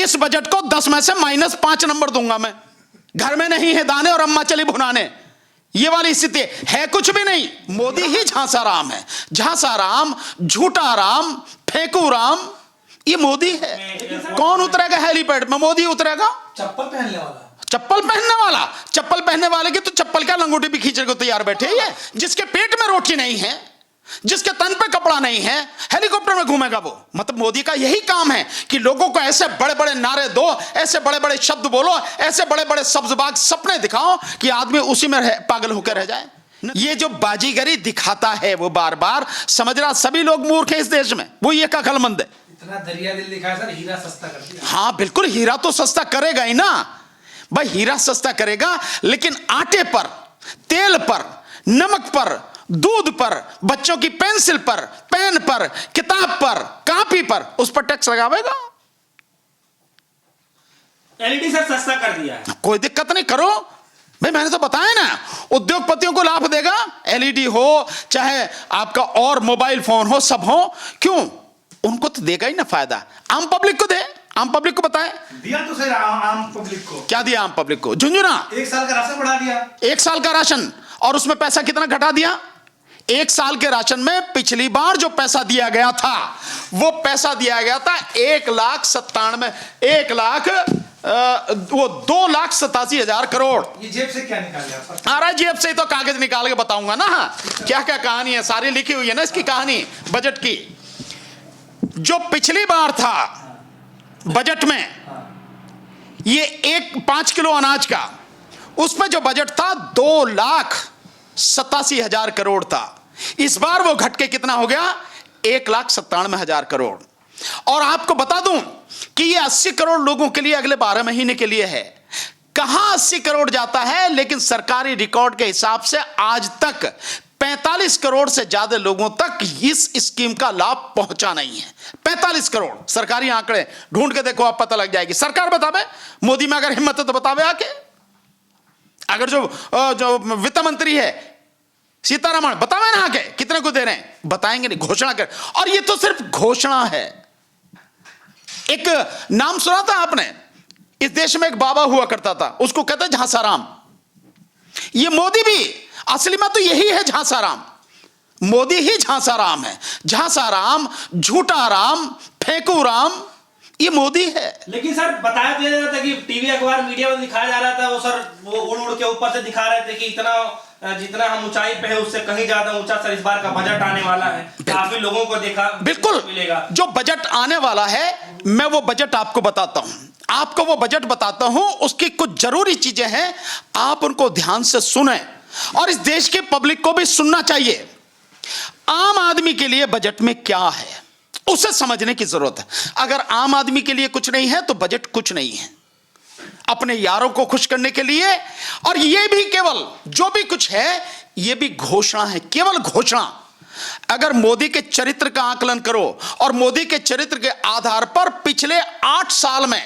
इस बजट को 10 में से -5 नंबर दूंगा मैं। घर में नहीं है दाने और अम्मा चली भुनाने, ये वाली स्थिति है कुछ भी नहीं। मोदी ही झांसा राम है, झांसा राम, झूठा राम, फेंकू राम, ये मोदी है। कौन उतरेगा हेलीपैड में? मोदी उतरेगा। चप्पल पहनने वाला, चप्पल पहनने वाला, चप्पल पहनने वाले की तो चप्पल का लंगोटी भी खींचने को तैयार बैठे है। जिसके पेट में रोटी नहीं है, जिसके तन पे कपड़ा नहीं है, हेलीकॉप्टर में घूमेगा वो। मतलब मोदी का यही काम है कि लोगों को ऐसे बड़े बड़े नारे दो, ऐसे बड़े बड़े शब्द बोलो, ऐसे बड़े बड़े सब्जबाग सपने दिखाओ कि आदमी उसी में पागल होकर रह जाए। ये जो बाजीगरी दिखाता है वो बार बार, समझ रहा सभी लोग मूर्ख हैं इस देश में, वो ये का अक्लमंद है। इतना दरिया दिल दिखाया सर, हीरा सस्ता कर दिया। हाँ बिल्कुल, हीरा तो सस्ता करेगा ही ना भाई, हीरा सस्ता करेगा, लेकिन आटे पर, तेल पर, नमक पर, दूध पर, बच्चों की पेंसिल पर, पेन पर, किताब पर, कॉपी पर, उस पर टैक्स लगावेगा। एलईडी सर सस्ता कर दिया है, कोई दिक्कत नहीं, करो भाई, मैंने तो बताया ना, उद्योगपतियों को लाभ देगा। एलईडी हो चाहे आपका और मोबाइल फोन हो, सब हो, क्यों? उनको तो देगा ही ना फायदा। आम पब्लिक को दे, आम पब्लिक को बताए। दिया तो सर आम पब्लिक को। क्या दिया आम पब्लिक को? झुंझुना 1 साल का राशन बढ़ा दिया। 1 साल का राशन, और उसमें पैसा कितना घटा दिया? 1 साल के राशन में पिछली बार जो पैसा दिया गया था, वो पैसा दिया गया था 2,87,000 करोड़। ये जेब से क्या निकाले आप? आ रहा है जेब से ही तो, कागज निकाल के बताऊंगा ना। क्या क्या कहानी है, सारी लिखी हुई है ना इसकी कहानी बजट की। जो पिछली बार था बजट में, ये 5 किलो अनाज का, उसमें जो बजट था 2,87,000 करोड़ था। इस बार वो घट के कितना हो गया? 1,97,000 करोड़। और आपको बता दूं कि ये 80 करोड़ लोगों के लिए अगले 12 महीने के लिए है। कहां 80 करोड़ जाता है, लेकिन सरकारी रिकॉर्ड के हिसाब से आज तक 45 करोड़ से ज्यादा लोगों तक इस स्कीम का लाभ पहुंचा नहीं है। 45 करोड़ सरकारी आंकड़े ढूंढ के देखो, आप पता लग जाएगी। सरकार बतावे, मोदी में अगर हिम्मत है तो बतावे आके। अगर जो वित्त मंत्री है सीतारमण, बतावे ना आके कितने को दे रहे हैं, बताएंगे नहीं, घोषणा कर। और ये तो सिर्फ घोषणा है। एक नाम सुना था आपने, इस देश में एक बाबा हुआ करता था, उसको कहते झांसा राम। ये मोदी भी असली में तो यही है, झांसा राम। मोदी ही झांसा राम है। झांसा राम, झूठा राम, फेंकू राम, ये मोदी है। लेकिन सर बताया दिया जाता कि टीवी अखबार मीडिया में दिखाया जा रहा था, वो सर वो उड़ उड़ के ऊपर से दिखा रहे थे कि इतना जितना हम ऊंचाई पे है उससे कहीं ज्यादा ऊंचा सर इस बार का बजट आने वाला है। काफी लोगों को देखा बिल्कुल मिलेगा। जो बजट आने वाला है, मैं वो बजट आपको बताता हूं, आपको वो बजट बताता हूं। उसकी कुछ जरूरी चीजें हैं, आप उनको ध्यान से सुने, और इस देश के पब्लिक को भी सुनना चाहिए। आम आदमी के लिए बजट में क्या है उसे समझने की जरूरत है। अगर आम आदमी के लिए कुछ नहीं है तो बजट कुछ नहीं है। अपने यारों को खुश करने के लिए, और ये भी केवल जो भी कुछ है ये भी घोषणा है, केवल घोषणा। अगर मोदी के चरित्र का आकलन करो और मोदी के चरित्र के आधार पर पिछले 8 साल में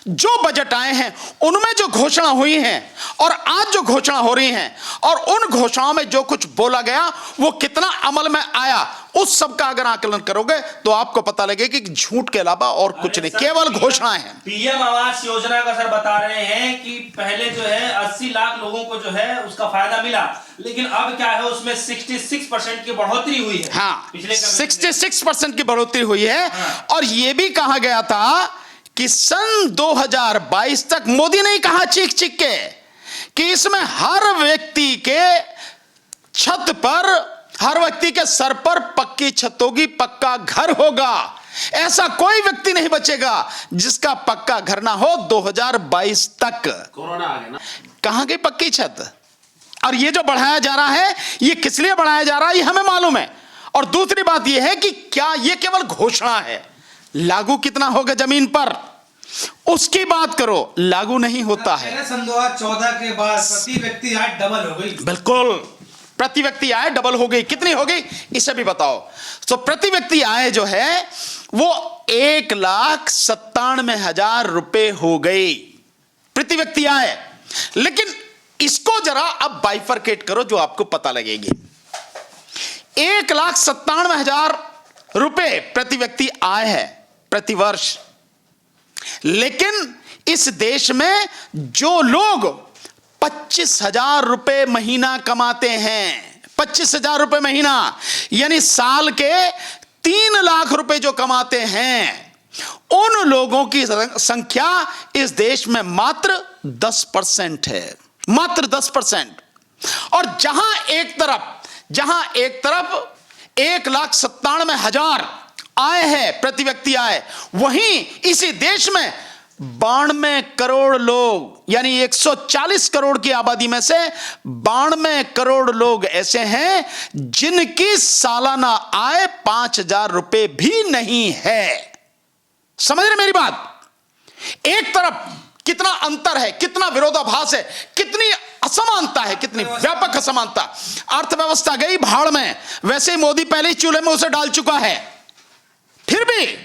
जो बजट आए हैं उनमें जो घोषणा हुई हैं और आज जो घोषणा हो रही हैं, और उन घोषणाओं में जो कुछ बोला गया वो कितना अमल में आया, उस सब का अगर आकलन करोगे तो आपको पता लगेगा कि झूठ के अलावा और कुछ नहीं, केवल घोषणाएं हैं। पीएम आवास योजना का सर बता रहे हैं कि पहले जो है 80 लाख लोगों को जो है उसका फायदा मिला, लेकिन अब क्या है उसमें 66% की बढ़ोतरी हुई है। हाँ, पिछले 66% की बढ़ोतरी हुई है। हाँ। और यह भी कहा गया था कि सन 2022 तक, मोदी ने कहा चीख चीख के कि इसमें हर व्यक्ति के छत पर, हर व्यक्ति के सर पर पक्की छत होगी, पक्का घर होगा। ऐसा कोई व्यक्ति नहीं बचेगा जिसका पक्का घर ना हो 2022 तक। कोरोना आ गया ना, कहां गई पक्की छत? और ये जो बढ़ाया जा रहा है, ये किस लिए बढ़ाया जा रहा है ये हमें मालूम है। और दूसरी बात ये है कि क्या ये केवल घोषणा है, लागू कितना होगा जमीन पर उसकी बात करो, लागू नहीं होता है। सन 2014 के बाद प्रति व्यक्ति आय डबल हो गई। बिल्कुल, प्रति व्यक्ति आय डबल हो गई। कितनी हो गई इसे भी बताओ। तो प्रति व्यक्ति आय जो है वो 1,97,000 रुपए हो गई प्रति व्यक्ति आय। लेकिन इसको जरा अब बाइफरकेट करो जो आपको पता लगेगी। 1,97,000 रुपए प्रति व्यक्ति आय है प्रति वर्ष, लेकिन इस देश में जो लोग 25,000 रुपए महीना कमाते हैं, 25,000 रुपए महीना यानी साल के 3 लाख रुपए जो कमाते हैं, उन लोगों की संख्या इस देश में मात्र 10% है, मात्र 10%। और जहां एक तरफ 1,97,000 आय है, प्रति व्यक्ति आय, वहीं इसी देश में 92 करोड़ लोग यानी 140 करोड़ की आबादी में से 92 करोड़ लोग ऐसे हैं जिनकी सालाना आय 5,000 रुपए भी नहीं है। समझ रहे मेरी बात? एक तरफ कितना अंतर है, कितना विरोधाभास है, कितनी असमानता है, कितनी व्यापक असमानता। अर्थव्यवस्था गई भाड़ में, वैसे ही मोदी पहले ही चूल्हे में उसे डाल चुका है। फिर भी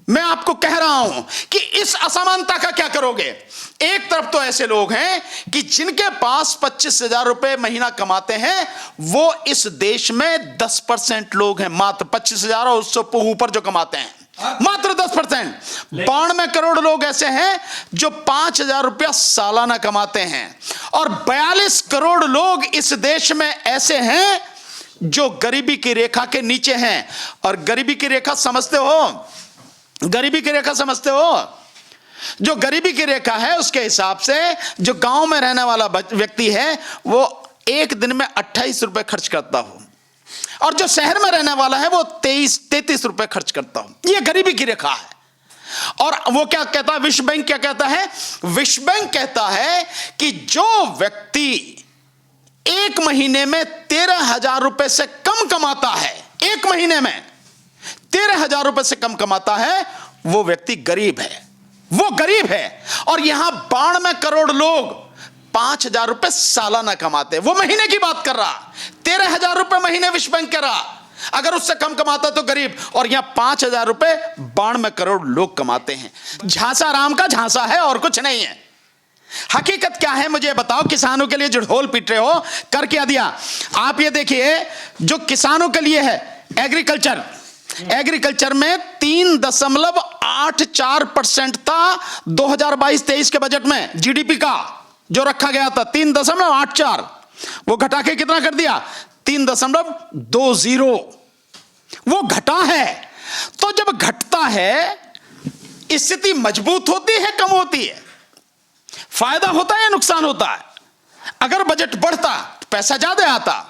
मैं आपको कह रहा हूं कि इस असमानता का क्या करोगे? एक तरफ तो ऐसे लोग हैं कि जिनके पास 25,000 रुपए महीना कमाते हैं, वो इस देश में 10% लोग हैं, मात्र 25,000 और उससे ऊपर जो कमाते हैं, मात्र 10%। 92 करोड़ लोग ऐसे हैं जो 5,000 रुपया सालाना कमाते हैं, और 42 करोड़ लोग इस देश में ऐसे हैं जो गरीबी की रेखा के नीचे हैं। और गरीबी की रेखा समझते हो? गरीबी की रेखा समझते हो? जो गरीबी की रेखा है उसके हिसाब से जो गांव में रहने वाला व्यक्ति है वो एक दिन में 28 रुपए खर्च करता हो, और जो शहर में रहने वाला है वो 33 रुपए खर्च करता हो। ये गरीबी की रेखा है। और वो क्या कहता है, विश्व बैंक क्या कहता है? विश्व बैंक कहता है कि जो व्यक्ति एक महीने में 13,000 रुपए से कम कमाता है, एक महीने में 13,000 रुपए से कम कमाता है, वो व्यक्ति गरीब है, वो गरीब है। और यहां 92 करोड़ लोग 5,000 रुपए सालाना कमाते हैं। वो महीने की बात कर रहा, 13,000 रुपए महीने विश्व बैंक कह रहा, अगर उससे कम कमाता तो गरीब। और यहां 5,000 रुपए 92 करोड़ लोग कमाते हैं। झांसा राम का झांसा है और कुछ नहीं है। हकीकत क्या है मुझे बताओ? किसानों के लिए जो ढोल पीट रहे हो, कर क्या दिया आप? ये देखिए, जो किसानों के लिए है एग्रीकल्चर में 3.84% था 2022-23 के बजट में जीडीपी का जो रखा गया था, 3.84, वो घटा के कितना कर दिया? 3.20। वो घटा है। तो जब घटता है, स्थिति मजबूत होती है, कम होती है? फायदा होता है या नुकसान होता है? अगर बजट बढ़ता तो पैसा ज्यादा आता।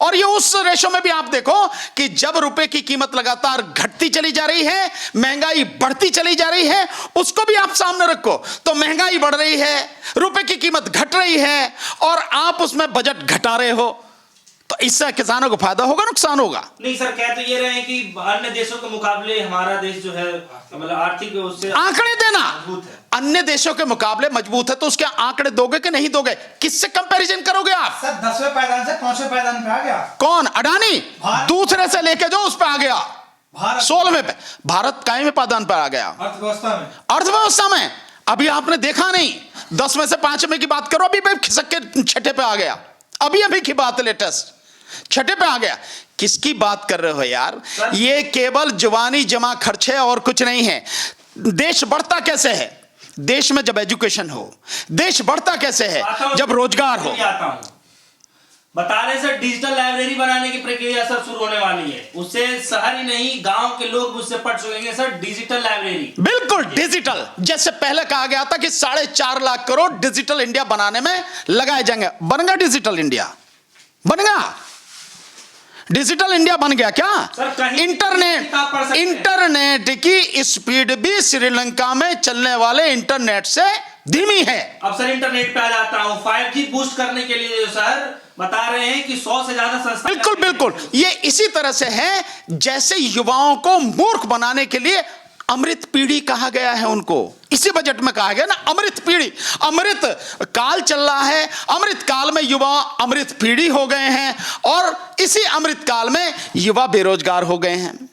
और ये उस रेशो में भी आप देखो कि जब रुपए की कीमत लगातार घटती चली जा रही है, महंगाई बढ़ती चली जा रही है, उसको भी आप सामने रखो तो महंगाई बढ़ रही है, रुपए की कीमत घट रही है, और आप उसमें बजट घटा रहे हो, तो इससे किसानों को फायदा होगा, नुकसान होगा? नहीं सर, कह तो ये रहे हैं कि अन्य देशों के मुकाबले हमारा देश जो है मतलब आर्थिक उससे आंकड़े देना मजबूत है। अन्य देशों के मुकाबले मजबूत है, तो उसके आंकड़े दोगे कि नहीं दोगे? किससे कंपैरिजन करोगे आप? सर 10वें पायदान से 5वें पायदान पे आ गया। कौन? अडानी दूसरे से लेके जो उस पे आ गया, भारत 16वें पे। भारत कायम पायदान पर आ गया अर्थव्यवस्था में। अभी आपने देखा नहीं, 10 में से 5 में की बात करो, अभी खिसक के 6ठे पे आ गया। अभी की बात, लेटेस्ट 6ठे पे आ गया। किसकी बात कर रहे हो यार? ये केवल जवानी जमा खर्च है और कुछ नहीं है। देश बढ़ता कैसे है? देश में जब एजुकेशन हो। देश बढ़ता कैसे है? जब रोजगार हो। बता रहे सर, डिजिटल लाइब्रेरी बनाने की प्रक्रिया सर शुरू होने वाली है। उससे शहर ही नहीं, गांव के लोग उससे पढ़ सकेंगे सर, डिजिटल लाइब्रेरी। बिल्कुल डिजिटल। जैसे पहले कहा गया था कि 4.5 लाख करोड़ डिजिटल इंडिया बनाने में लगाए जाएंगे। बन गया डिजिटल इंडिया? बन गया डिजिटल इंडिया? बन गया क्या? इंटरनेट की स्पीड भी श्रीलंका में चलने वाले इंटरनेट से धीमी है। अब सर इंटरनेट पे आ जाता हूं, 5G बूस्ट करने के लिए सर बता रहे हैं कि 100 से ज्यादा संस्था। बिल्कुल ये इसी तरह से है जैसे युवाओं को मूर्ख बनाने के लिए अमृत पीढ़ी कहा गया है उनको। इसी बजट में कहा गया ना, अमृत पीढ़ी। अमृत काल चल रहा है, अमृत काल में युवा अमृत पीढ़ी हो गए हैं, और इसी अमृत काल में युवा बेरोजगार हो गए हैं।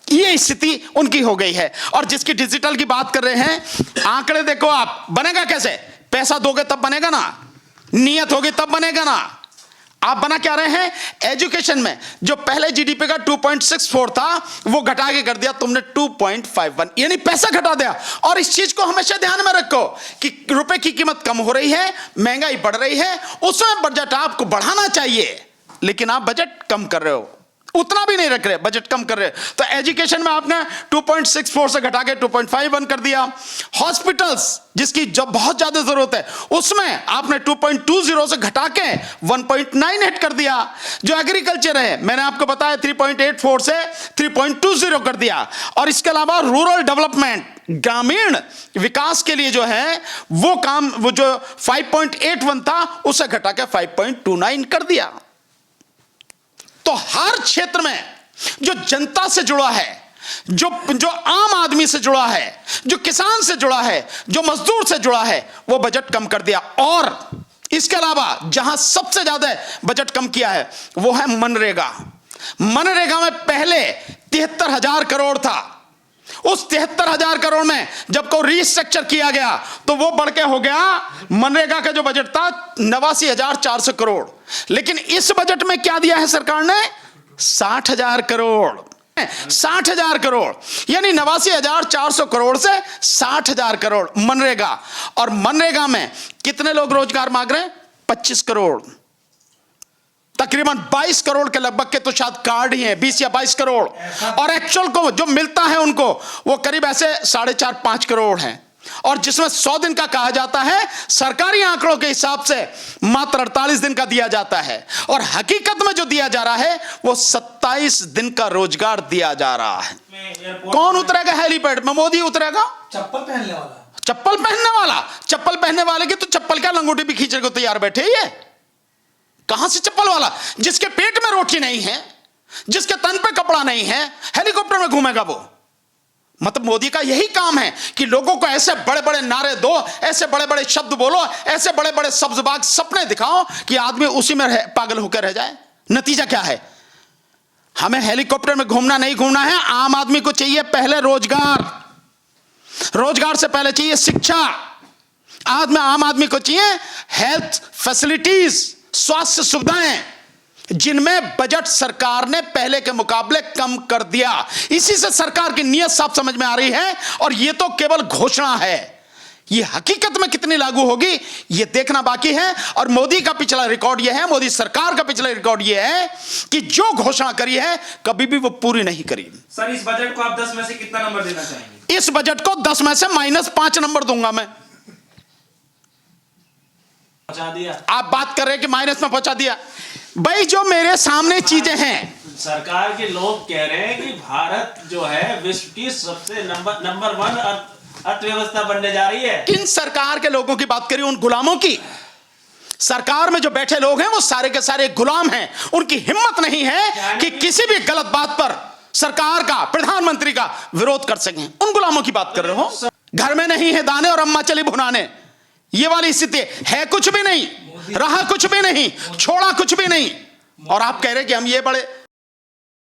ये स्थिति उनकी हो गई है। और जिसकी डिजिटल की बात कर रहे हैं, आंकड़े देखो आप। बनेगा कैसे? पैसा दोगे तब बनेगा ना, नियत होगी तब बनेगा ना। आप बना क्या रहे हैं? एजुकेशन में जो पहले जीडीपी का 2.64 था वो घटा के कर दिया तुमने 2.51, यानी पैसा घटा दिया। और इस चीज को हमेशा ध्यान में रखो कि रुपए की कीमत कम हो रही है, महंगाई बढ़ रही है, उसमें बजट आपको बढ़ाना चाहिए, लेकिन आप बजट कम कर रहे हो, उतना भी नहीं रख रहे, बजट कम कर रहे। तो एजुकेशन में आपने 2.64 से घटा के 2.51 कर दिया। हॉस्पिटल्स जिसकी जब बहुत ज्यादा जरूरत है उसमें आपने 2.20 से घटा के 1.98 कर दिया। जो एग्रीकल्चर है मैंने आपको बताया 3.84 से 3.20 कर दिया। और इसके अलावा रूरल डेवलपमेंट, ग्रामीण विकास के लिए जो है वो काम, वो जो 5.81 था उसे घटा के 5.29 कर दिया। तो हर क्षेत्र में जो जनता से जुड़ा है, जो आम आदमी से जुड़ा है, जो किसान से जुड़ा है, जो मजदूर से जुड़ा है, वो बजट कम कर दिया। और इसके अलावा जहां सबसे ज्यादा बजट कम किया है वो है मनरेगा। मनरेगा में पहले 73,000 करोड़ था। उस 73,000 करोड़ में जब को रिस्ट्रक्चर किया गया तो वो बढ़ के हो गया, मनरेगा का जो बजट था 89,400 करोड़। लेकिन इस बजट में क्या दिया है सरकार ने? 60,000 करोड़। 60,000 करोड़ यानी 89,400 करोड़ से 60,000 करोड़ मनरेगा। और मनरेगा में कितने लोग रोजगार मांग रहे हैं? 25 करोड़। तकरीबन 22 करोड़ के लगभग के तो शायद कार्ड ही हैं, 20 या 22 करोड़। और एक्चुअल को जो मिलता है उनको वो करीब ऐसे 4.5-5 करोड़ हैं। और जिसमें 100 दिन का कहा जाता है, सरकारी आंकड़ों के हिसाब से मात्र 48 दिन का दिया जाता है। और हकीकत में जो दिया जा रहा है वो 27 दिन का रोजगार दिया जा रहा है। कौन उतरेगा हेलीपैड में? मोदी उतरेगा। चप्पल पहनने वाला, चप्पल पहनने वाला, चप्पल पहनने वाले की तो चप्पल क्या लंगोटी भी खींचने को तैयार बैठे ही है। कहां से चप्पल वाला? जिसके पेट में रोटी नहीं है, जिसके तन पे कपड़ा नहीं है, हेलीकॉप्टर में घूमेगा वो। मतलब मोदी का यही काम है कि लोगों को ऐसे बड़े बड़े नारे दो, ऐसे बड़े बड़े शब्द बोलो, ऐसे बड़े बड़े सब्जबाग सपने दिखाओ कि आदमी उसी में पागल होकर रह जाए। नतीजा क्या है? हमें हेलीकॉप्टर में घूमना नहीं घूमना है। आम आदमी को चाहिए पहले रोजगार, रोजगार से पहले चाहिए शिक्षा। आम आदमी को चाहिए हेल्थ फैसिलिटीज, स्वास्थ्य सुविधाएं, जिनमें बजट सरकार ने पहले के मुकाबले कम कर दिया। इसी से सरकार की नीयत साफ समझ में आ रही है। और यह तो केवल घोषणा है, यह हकीकत में कितनी लागू होगी यह देखना बाकी है। और मोदी का पिछला रिकॉर्ड यह है, मोदी सरकार का पिछला रिकॉर्ड यह है कि जो घोषणा करी है कभी भी वो पूरी नहीं करी। सर, इस बजट को आप 10 में से कितना नंबर देना चाहेंगे? इस बजट को 10 में से -5 नंबर दूंगा मैं। पहुंचा दिया। आप बात कर रहे हैं कि माइनस में पहुंचा दिया। भाई जो मेरे सामने चीजें हैं, सरकार के लोग कह रहे हैं कि भारत जो है विश्व की सबसे नंबर 1 अर्थव्यवस्था बनने जा रही है। किन सरकार के लोगों की बात करिए? उन गुलामों की। सरकार में जो बैठे लोग हैं वो सारे के सारे गुलाम हैं। उनकी हिम्मत नहीं है कि किसी भी गलत बात पर सरकार का, प्रधानमंत्री का विरोध कर सकें। उन गुलामों की बात कर रहे हो। घर में नहीं है दाने और अम्मा चली भुनाने, ये वाली स्थिति है। कुछ भी नहीं रहा, कुछ भी नहीं छोड़ा, कुछ भी नहीं। और आप कह रहे कि हम ये बड़े